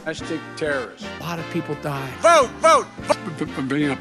Domestic terrorists. A lot of people die. Vote!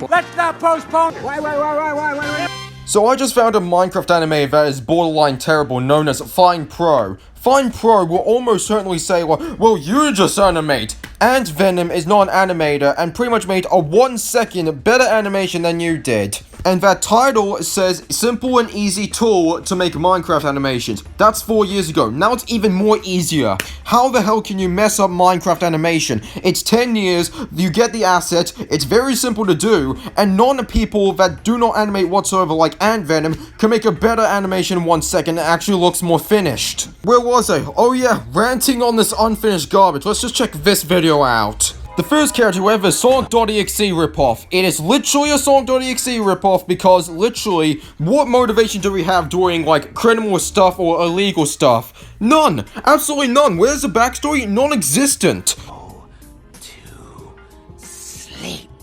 Let's not postpone. Wait. So I just found a Minecraft animator that is borderline terrible, known as Fine Pro. Fine Pro will almost certainly say, well, you just animate. Ant Venom is not an animator and pretty much made a 1 second better animation than you did. And that title says simple and easy tool to make Minecraft animations. That's 4 years ago. Now it's even more easier. How the hell can you mess up Minecraft animation? It's 10 years, you get the asset, it's very simple to do, and non-people that do not animate whatsoever like Ant Venom can make a better animation in 1 second that actually looks more finished. Where was I? Oh yeah, ranting on this unfinished garbage. Let's just check this video out. The first character, however, Sonic.exe ripoff. It is literally a Sonic.exe ripoff because literally, what motivation do we have doing like criminal stuff or illegal stuff? None! Absolutely none! Where's the backstory? Non-existent!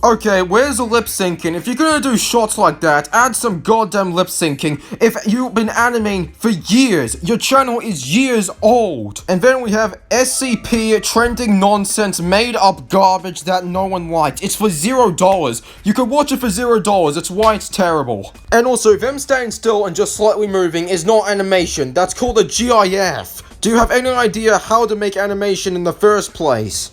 Okay, where's the lip syncing? If you're gonna do shots like that, add some goddamn lip syncing. If you've been animating for years, your channel is years old. And then we have SCP trending nonsense, made up garbage that no one liked. It's for $0. You can watch it for $0. That's why it's terrible. And also, them standing still and just slightly moving is not animation. That's called a GIF. Do you have any idea how to make animation in the first place?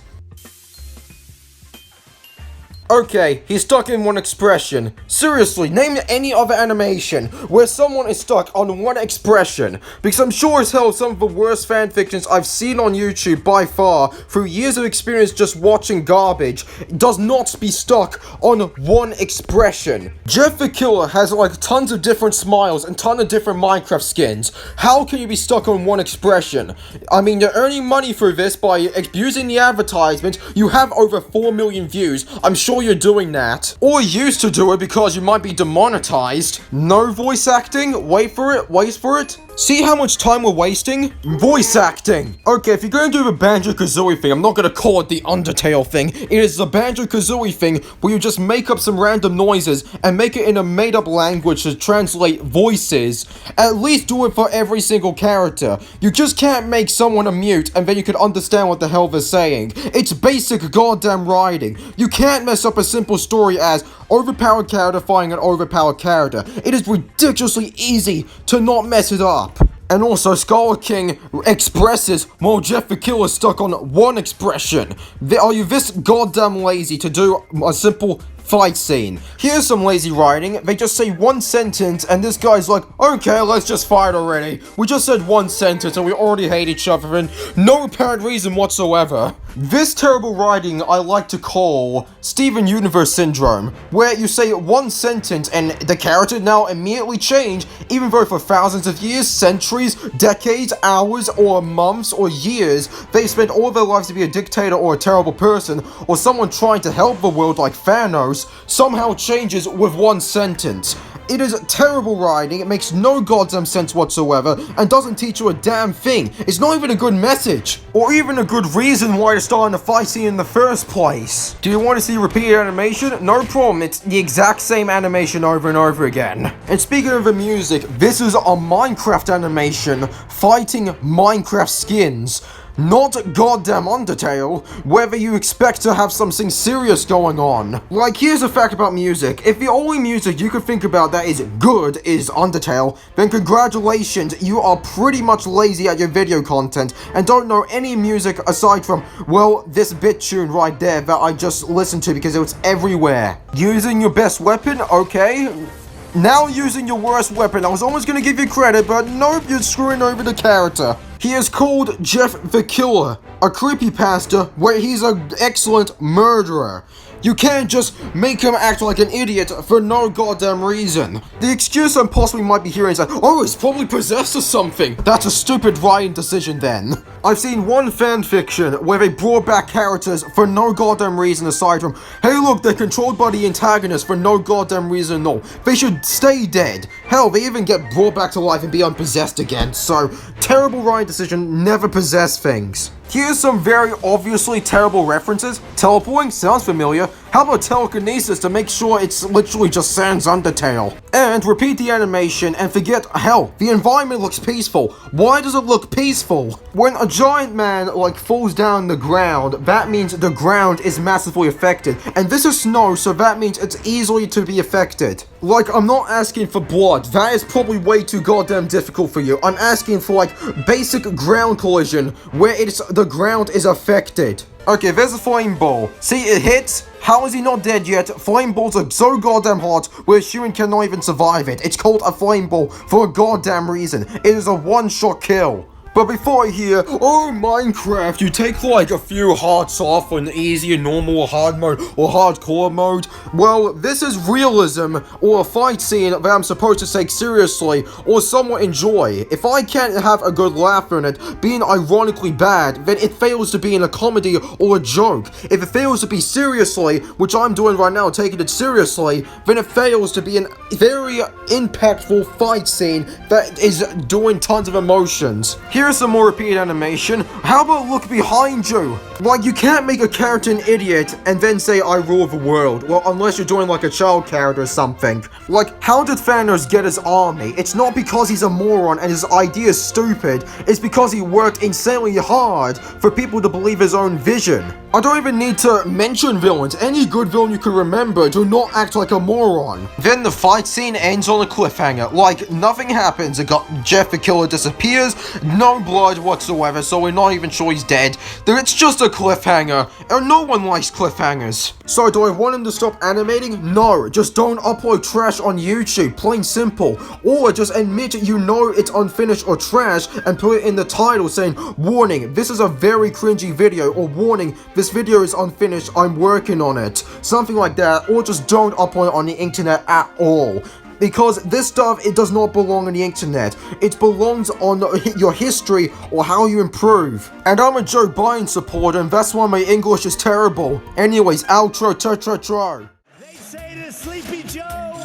Okay, he's stuck in one expression. Seriously, name any other animation where someone is stuck on one expression. Because I'm sure as hell some of the worst fanfictions I've seen on YouTube by far, through years of experience just watching garbage, does not be stuck on one expression. Jeff the Killer has like tons of different smiles and tons of different Minecraft skins. How can you be stuck on one expression? I mean, you're earning money through this by abusing the advertisement. You have over 4 million views. I'm sure you're doing that. Or used to do it because you might be demonetized. No voice acting? Wait for it. See how much time we're wasting? Voice acting! Okay, if you're gonna do the Banjo-Kazooie thing, I'm not gonna call it the Undertale thing. It is the Banjo-Kazooie thing where you just make up some random noises and make it in a made-up language to translate voices. At least do it for every single character. You just can't make someone a mute and then you can understand what the hell they're saying. It's basic goddamn writing. You can't mess up a simple story as overpowered character fighting an overpowered character. It is ridiculously easy to not mess it up. And also, Scholar King expresses while Jeff the Killer is stuck on one expression. Are you this goddamn lazy to do a simple fight scene? Here's some lazy writing. They just say one sentence and this guy's like, okay, let's just fight already. We just said one sentence and we already hate each other and no apparent reason whatsoever. This terrible writing I like to call Steven Universe Syndrome, where you say one sentence and the character now immediately change, even though for thousands of years, centuries, decades, hours, or months, or years, they spent all their lives to be a dictator or a terrible person, or someone trying to help the world like Thanos, somehow changes with one sentence. It is terrible writing, it makes no goddamn sense whatsoever, and doesn't teach you a damn thing. It's not even a good message, or even a good reason why to start in the fight scene in the first place. Do you want to see repeated animation? No problem, it's the exact same animation over and over again. And speaking of the music, this is a Minecraft animation fighting Minecraft skins. Not goddamn Undertale, whether you expect to have something serious going on. Like, here's a fact about music. If the only music you can think about that is good is Undertale, then congratulations, you are pretty much lazy at your video content and don't know any music aside from, well, this bit tune right there that I just listened to because it was everywhere. Using your best weapon? Okay. Now using your worst weapon. I was almost gonna give you credit, but nope, you're screwing over the character. He is called Jeff the Killer, a creepypasta where he's an excellent murderer. You can't just make him act like an idiot for no goddamn reason. The excuse I possibly might be hearing is that, oh, he's probably possessed or something. That's a stupid writing decision then. I've seen one fanfiction where they brought back characters for no goddamn reason aside from, hey look, they're controlled by the antagonist for no goddamn reason, no. They should stay dead. Hell, they even get brought back to life and be unpossessed again, so terrible writing decision, never possess things. Here's some very obviously terrible references. Teleporting sounds familiar. How about telekinesis to make sure it's literally just Sans Undertale? And repeat the animation and forget, hell, the environment looks peaceful. Why does it look peaceful? When a giant man, like, falls down the ground, that means the ground is massively affected. And this is snow, so that means it's easily to be affected. Like, I'm not asking for blood. That is probably way too goddamn difficult for you. I'm asking for, like, basic ground collision where the ground is affected. Okay, there's a flame ball. See, it hits. How is he not dead yet? Flame balls are so goddamn hot, where a human cannot even survive it. It's called a flame ball for a goddamn reason. It is a one-shot kill. But before I hear, oh, Minecraft, you take like a few hearts off on easy, normal, or hard mode, or hardcore mode. Well, this is realism, or a fight scene that I'm supposed to take seriously, or somewhat enjoy. If I can't have a good laugh in it, being ironically bad, then it fails to be in a comedy or a joke. If it fails to be seriously, which I'm doing right now, taking it seriously, then it fails to be a very impactful fight scene that is doing tons of emotions. Here's some more repeated animation. How about look behind you? Like, you can't make a character an idiot and then say, I rule the world. Well, unless you're doing like a child character or something. Like, how did Thanos get his army? It's not because he's a moron and his idea is stupid. It's because he worked insanely hard for people to believe his own vision. I don't even need to mention villains. Any good villain you can remember, do not act like a moron. Then the fight scene ends on a cliffhanger. Like, nothing happens. Jeff the Killer disappears, no blood whatsoever, so we're not even sure he's dead. It's just a cliffhanger, and no one likes cliffhangers. So do I want him to stop animating? No, just don't upload trash on YouTube, plain simple. Or just admit you know it's unfinished or trash, and put it in the title saying, warning, this is a very cringy video, or warning, this video is unfinished, I'm working on it. Something like that, or just don't upload it on the internet at all. Because this stuff, it does not belong on the internet. It belongs on your history or how you improve. And I'm a Joe Biden supporter, and that's why my English is terrible. Anyways, outro, tra-tra-tra. They say to Sleepy Joe,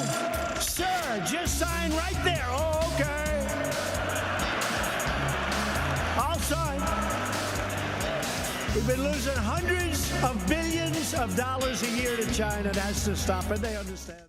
sir, just sign right there. Oh, okay. I'll sign. We've been losing hundreds of billions of dollars a year to China. That's to stop it. They understand.